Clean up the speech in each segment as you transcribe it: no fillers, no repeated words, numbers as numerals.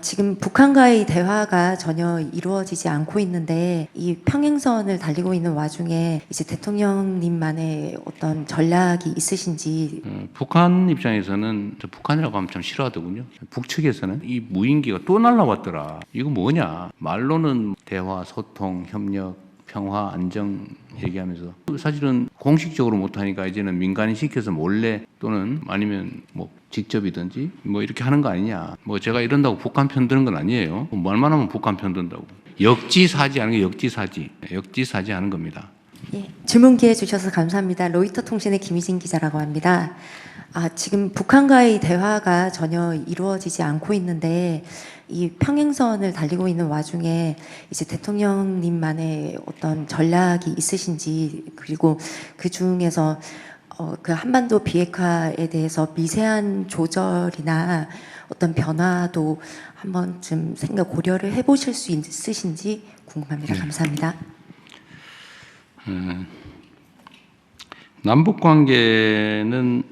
지금 북한과의 대화가 전혀 이루어지지 않고 있는데 이 평행선을 달리고 있는 와중에 이제 대통령님만의 어떤 전략이 있으신지. 북한 입장에서는 북한이라고 하면 참 싫어하더군요. 북측에서는 이 무인기가 또 날라왔더라. 이거 뭐냐? 말로는 대화, 소통, 협력, 평화, 안정 얘기하면서 사실은 공식적으로 못하니까 이제는 민간인 시켜서 몰래 또는 아니면 뭐 직접이든지 뭐 이렇게 하는 거 아니냐. 뭐 제가 이런다고 북한 편드는 건 아니에요. 말만 하면 북한 편든다고. 역지사지 하는 게 역지사지. 역지사지 하는 겁니다. 예, 질문 기회 주셔서 감사합니다. 로이터 통신의 김희진 기자라고 합니다. 지금 북한과의 대화가 전혀 이루어지지 않고 있는데 이 평행선을 달리고 있는 와중에 이제 대통령님만의 어떤 전략이 있으신지, 그리고 그 중에서 그 한반도 비핵화에 대해서 미세한 조절이나 어떤 변화도 한 번쯤 고려를 해보실 수 있으신지 궁금합니다. 감사합니다. 남북 관계는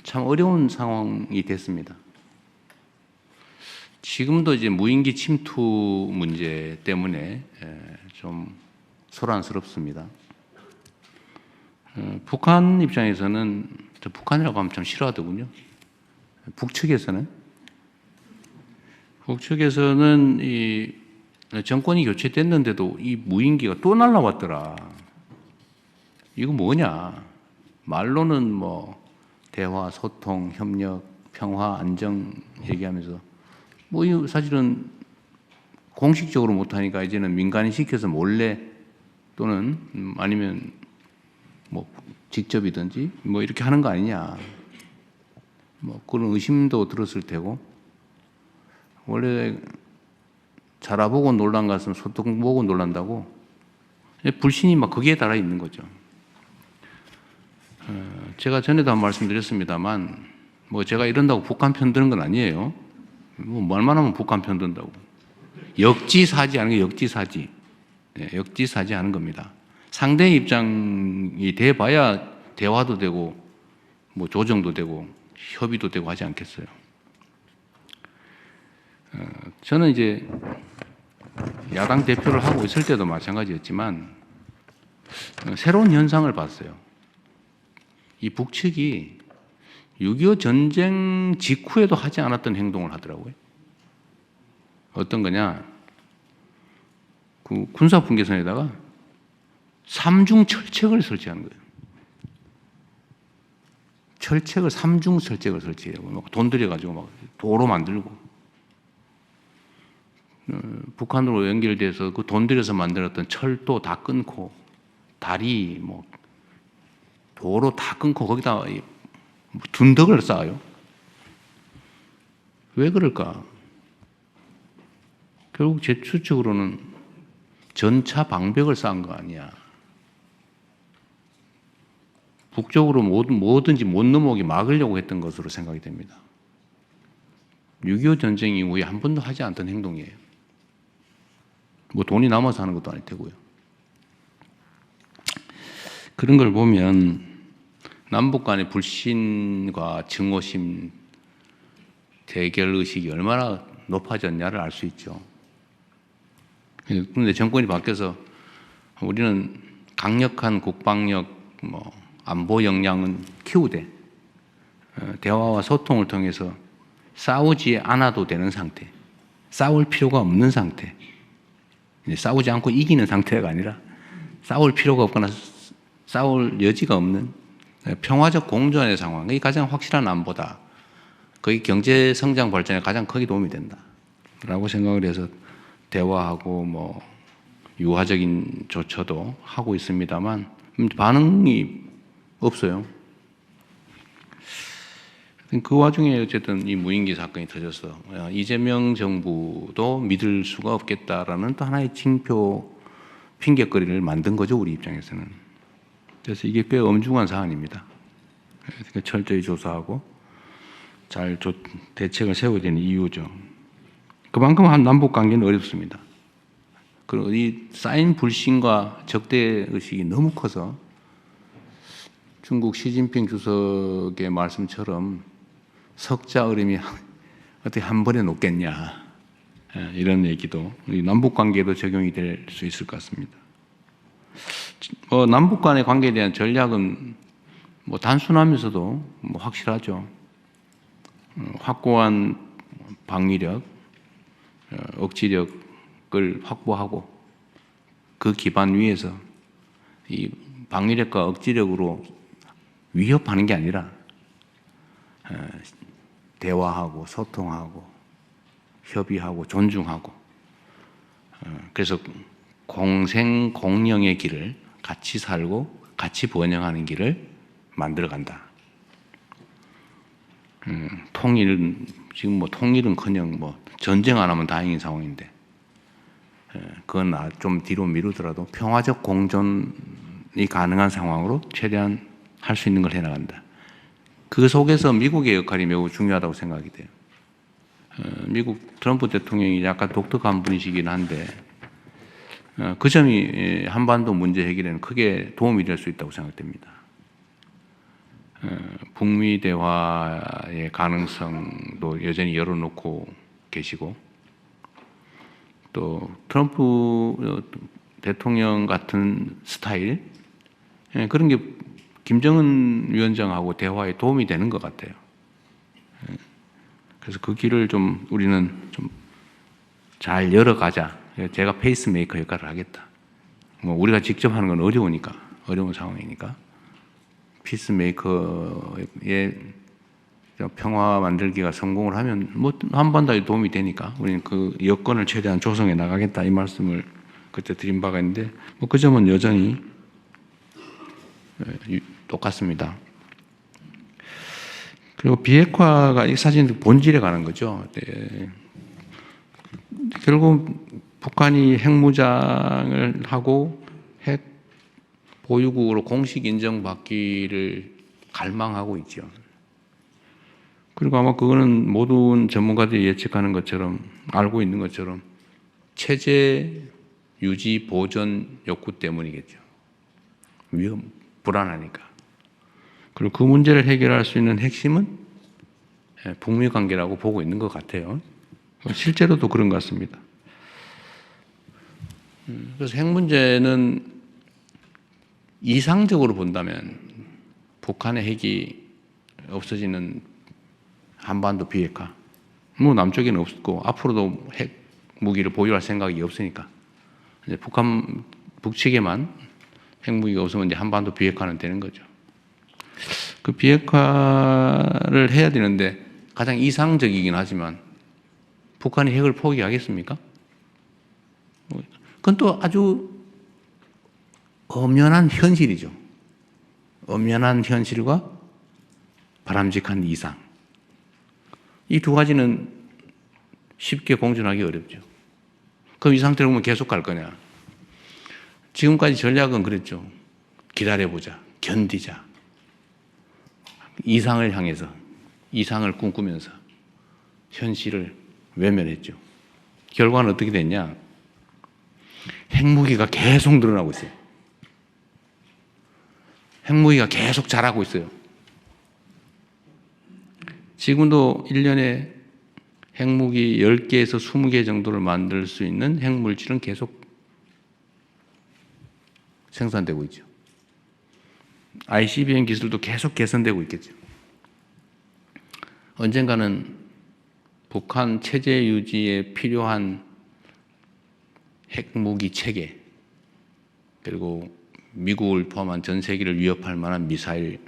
참 어려운 상황이 됐습니다. 지금도 이제 무인기 침투 문제 때문에 좀 소란스럽습니다. 북한 입장에서는 북한이라고 하면 참 싫어하더군요. 북측에서는 이 정권이 교체됐는데도 이 무인기가 또 날라왔더라. 이거 뭐냐? 말로는 뭐 대화, 소통, 협력, 평화, 안정 얘기하면서 뭐 사실은 공식적으로 못하니까 이제는 민간인 시켜서 몰래 또는 아니면 뭐 직접이든지 뭐 이렇게 하는 거 아니냐. 뭐 그런 의심도 들었을 테고, 원래 자라보고 놀란 것은 소통 보고 놀란다고 불신이 막 거기에 달아 있는 거죠. 제가 전에도 한 말씀드렸습니다만 뭐 제가 이런다고 북한 편드는 건 아니에요. 뭐 말만 하면 북한 편든다고. 역지사지 하는 게 역지사지. 역지사지 하는 겁니다. 상대의 입장이 돼봐야 대화도 되고 뭐 조정도 되고 협의도 되고 하지 않겠어요. 저는 이제 야당 대표를 하고 있을 때도 마찬가지였지만 새로운 현상을 봤어요. 이 북측이 6.25 전쟁 직후에도 하지 않았던 행동을 하더라고요. 어떤 거냐? 그 군사 분계선에다가 3중 철책을 설치하는 거예요. 철책을 3중 철책을 설치해요. 돈 들여가지고 막 도로 만들고. 북한으로 연결돼서 그 돈 들여서 만들었던 철도 다 끊고 다리 뭐 도로 다 끊고 거기다 둔덕을 쌓아요. 왜 그럴까? 결국 제 추측으로는 전차 방벽을 쌓은 거 아니야. 북쪽으로 뭐든지 못 넘어오게 막으려고 했던 것으로 생각이 됩니다. 6.25 전쟁 이후에 한 번도 하지 않던 행동이에요. 뭐 돈이 남아서 하는 것도 아닐 테고요. 그런 걸 보면 남북 간의 불신과 증오심, 대결의식이 얼마나 높아졌냐를 알 수 있죠. 그런데 정권이 바뀌어서 우리는 강력한 국방력, 뭐 안보 역량은 키우되 대화와 소통을 통해서 싸우지 않아도 되는 상태, 싸울 필요가 없는 상태, 싸우지 않고 이기는 상태가 아니라 싸울 필요가 없거나 싸울 여지가 없는 평화적 공존의 상황, 이게 가장 확실한 안보다. 그게 경제 성장 발전에 가장 크게 도움이 된다라고 생각을 해서 대화하고 뭐 유화적인 조처도 하고 있습니다만 반응이 없어요. 그 와중에 어쨌든 이 무인기 사건이 터져서 이재명 정부도 믿을 수가 없겠다라는 또 하나의 징표 핑계거리를 만든 거죠, 우리 입장에서는. 그래서 이게 꽤 엄중한 사안입니다. 철저히 조사하고 잘 대책을 세워야 되는 이유죠. 그만큼 한 남북 관계는 어렵습니다. 그리고 이 쌓인 불신과 적대 의식이 너무 커서 중국 시진핑 주석의 말씀처럼 석자 얼음이 어떻게 한 번에 놓겠냐, 이런 얘기도 우리 남북 관계에도 적용이 될 수 있을 것 같습니다. 남북 간의 관계에 대한 전략은 뭐 단순하면서도 뭐 확실하죠. 확고한 방위력, 억지력을 확보하고 그 기반 위에서 이 방위력과 억지력으로 위협하는 게 아니라 대화하고 소통하고 협의하고 존중하고, 그래서 공생공령의 길을 같이 살고 같이 번영하는 길을 만들어간다. 통일은 지금 뭐 통일은커녕 뭐 전쟁 안 하면 다행인 상황인데, 그건 좀 뒤로 미루더라도 평화적 공존이 가능한 상황으로 최대한 할 수 있는 걸 해나간다. 그 속에서 미국의 역할이 매우 중요하다고 생각이 돼요. 미국 트럼프 대통령이 약간 독특한 분이시긴 한데, 그 점이 한반도 문제 해결에는 크게 도움이 될 수 있다고 생각됩니다. 북미 대화의 가능성도 여전히 열어놓고 계시고, 또 트럼프 대통령 같은 스타일, 그런 게 김정은 위원장하고 대화에 도움이 되는 것 같아요. 그래서 그 길을 좀 우리는 좀 잘 열어가자. 제가 페이스메이커 역할을 하겠다. 뭐 우리가 직접 하는 건 어려운 상황이니까 피스메이커의 평화 만들기가 성공을 하면 뭐 한반도에 도움이 되니까 우리는 그 여건을 최대한 조성해 나가겠다, 이 말씀을 그때 드린 바가 있는데, 뭐 그 점은 여전히 똑같습니다. 그리고 비핵화가 이 사실 본질에 관한 거죠. 네. 결국 북한이 핵무장을 하고 핵 보유국으로 공식 인정받기를 갈망하고 있죠. 그리고 아마 그거는 모든 전문가들이 예측하는 것처럼, 알고 있는 것처럼 체제 유지 보존 욕구 때문이겠죠. 불안하니까. 그리고 그 문제를 해결할 수 있는 핵심은 북미 관계라고 보고 있는 것 같아요. 실제로도 그런 것 같습니다. 그래서 핵 문제는 이상적으로 본다면 북한의 핵이 없어지는 한반도 비핵화, 뭐 남쪽에는 없고 앞으로도 핵 무기를 보유할 생각이 없으니까 이제 북측에만 핵무기가 없으면 이제 한반도 비핵화는 되는 거죠. 그 비핵화를 해야 되는데 가장 이상적이긴 하지만 북한이 핵을 포기하겠습니까? 그건 또 아주 엄연한 현실이죠. 엄연한 현실과 바람직한 이상. 이 두 가지는 쉽게 공존하기 어렵죠. 그럼 이 상태로 보면 계속 갈 거냐? 지금까지 전략은 그랬죠. 기다려보자. 견디자. 이상을 향해서, 이상을 꿈꾸면서 현실을 외면했죠. 결과는 어떻게 됐냐? 핵무기가 계속 늘어나고 있어요. 핵무기가 계속 자라고 있어요. 지금도 1년에 핵무기 10개에서 20개 정도를 만들 수 있는 핵물질은 계속 생산되고 있죠. ICBM 기술도 계속 개선되고 있겠죠. 언젠가는 북한 체제 유지에 필요한 핵무기 체계, 그리고 미국을 포함한 전 세계를 위협할 만한 미사일,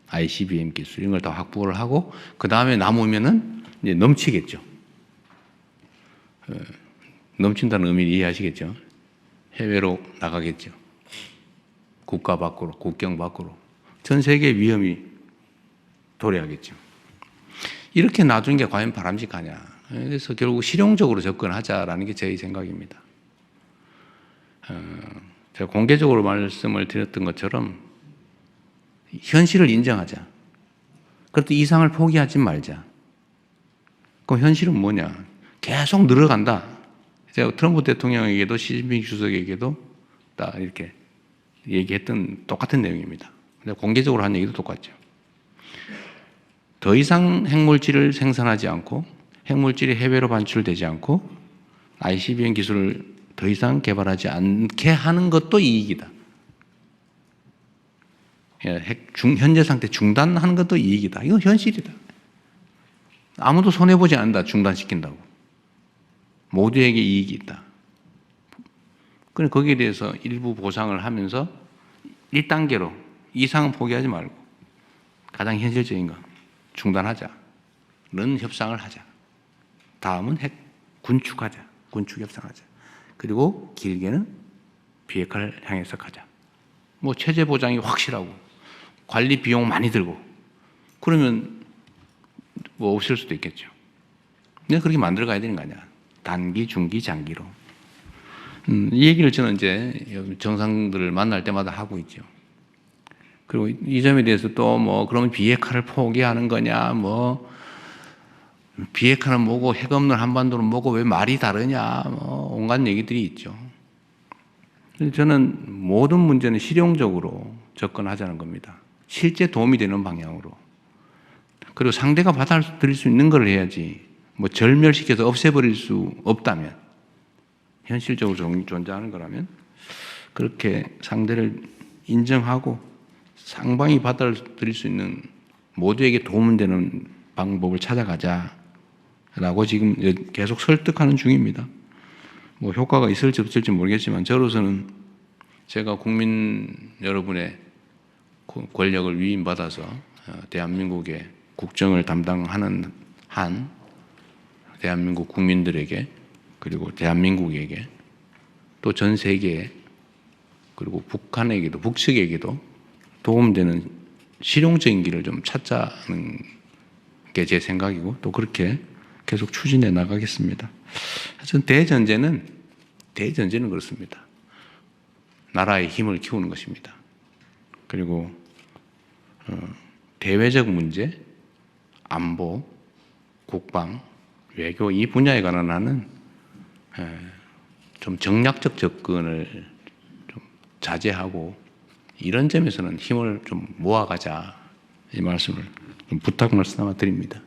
ICBM 기술 이런 걸 다 확보를 하고 그 다음에 남으면은 이제 넘치겠죠. 넘친다는 의미를 이해하시겠죠. 해외로 나가겠죠. 국가 밖으로, 국경 밖으로 전 세계 위험이 도래하겠죠. 이렇게 놔두는 게 과연 바람직하냐. 그래서 결국 실용적으로 접근하자라는 게 제 생각입니다. 제가 공개적으로 말씀을 드렸던 것처럼 현실을 인정하자. 그것도 이상을 포기하지 말자. 그럼 현실은 뭐냐? 계속 늘어간다. 제가 트럼프 대통령에게도 시진핑 주석에게도 다 이렇게 얘기했던 똑같은 내용입니다. 공개적으로 한 얘기도 똑같죠. 더 이상 핵물질을 생산하지 않고 핵물질이 해외로 반출되지 않고 ICBM 기술을 더 이상 개발하지 않게 하는 것도 이익이다. 현재 상태 중단하는 것도 이익이다. 이건 현실이다. 아무도 손해보지 않는다. 중단시킨다고. 모두에게 이익이 있다. 그럼 거기에 대해서 일부 보상을 하면서 1단계로 이상은 포기하지 말고 가장 현실적인 거 중단하자. 는 협상을 하자. 다음은 핵 군축하자. 군축 협상하자. 그리고 길게는 비핵화를 향해서 가자. 뭐 체제 보장이 확실하고 관리 비용 많이 들고 그러면 뭐 없을 수도 있겠죠. 근데 그렇게 만들어 가야 되는 거 아니야. 단기, 중기, 장기로. 이 얘기를 저는 이제 정상들을 만날 때마다 하고 있죠. 그리고 이 점에 대해서 또 뭐 그러면 비핵화를 포기하는 거냐, 뭐 비핵화는 뭐고 핵 없는 한반도는 뭐고 왜 말이 다르냐, 뭐 온갖 얘기들이 있죠. 저는 모든 문제는 실용적으로 접근하자는 겁니다. 실제 도움이 되는 방향으로. 그리고 상대가 받아들일 수 있는 걸 해야지. 뭐 절멸시켜서 없애버릴 수 없다면, 현실적으로 존재하는 거라면 그렇게 상대를 인정하고 상방이 받아들일 수 있는 모두에게 도움되는 방법을 찾아가자라고 지금 계속 설득하는 중입니다. 뭐 효과가 있을지 없을지 모르겠지만 저로서는 제가 국민 여러분의 권력을 위임받아서 대한민국의 국정을 담당하는 한 대한민국 국민들에게 그리고 대한민국에게 또 전 세계에 그리고 북한에게도 북측에게도 도움되는 실용적인 길을 좀 찾자는 게 제 생각이고 또 그렇게 계속 추진해 나가겠습니다. 하여튼 대전제는 그렇습니다. 나라의 힘을 키우는 것입니다. 그리고 대외적 문제, 안보, 국방, 외교 이 분야에 관한 한은 좀 정략적 접근을 좀 자제하고 이런 점에서는 힘을 좀 모아가자 이 말씀을 좀 부탁 말씀 드립니다.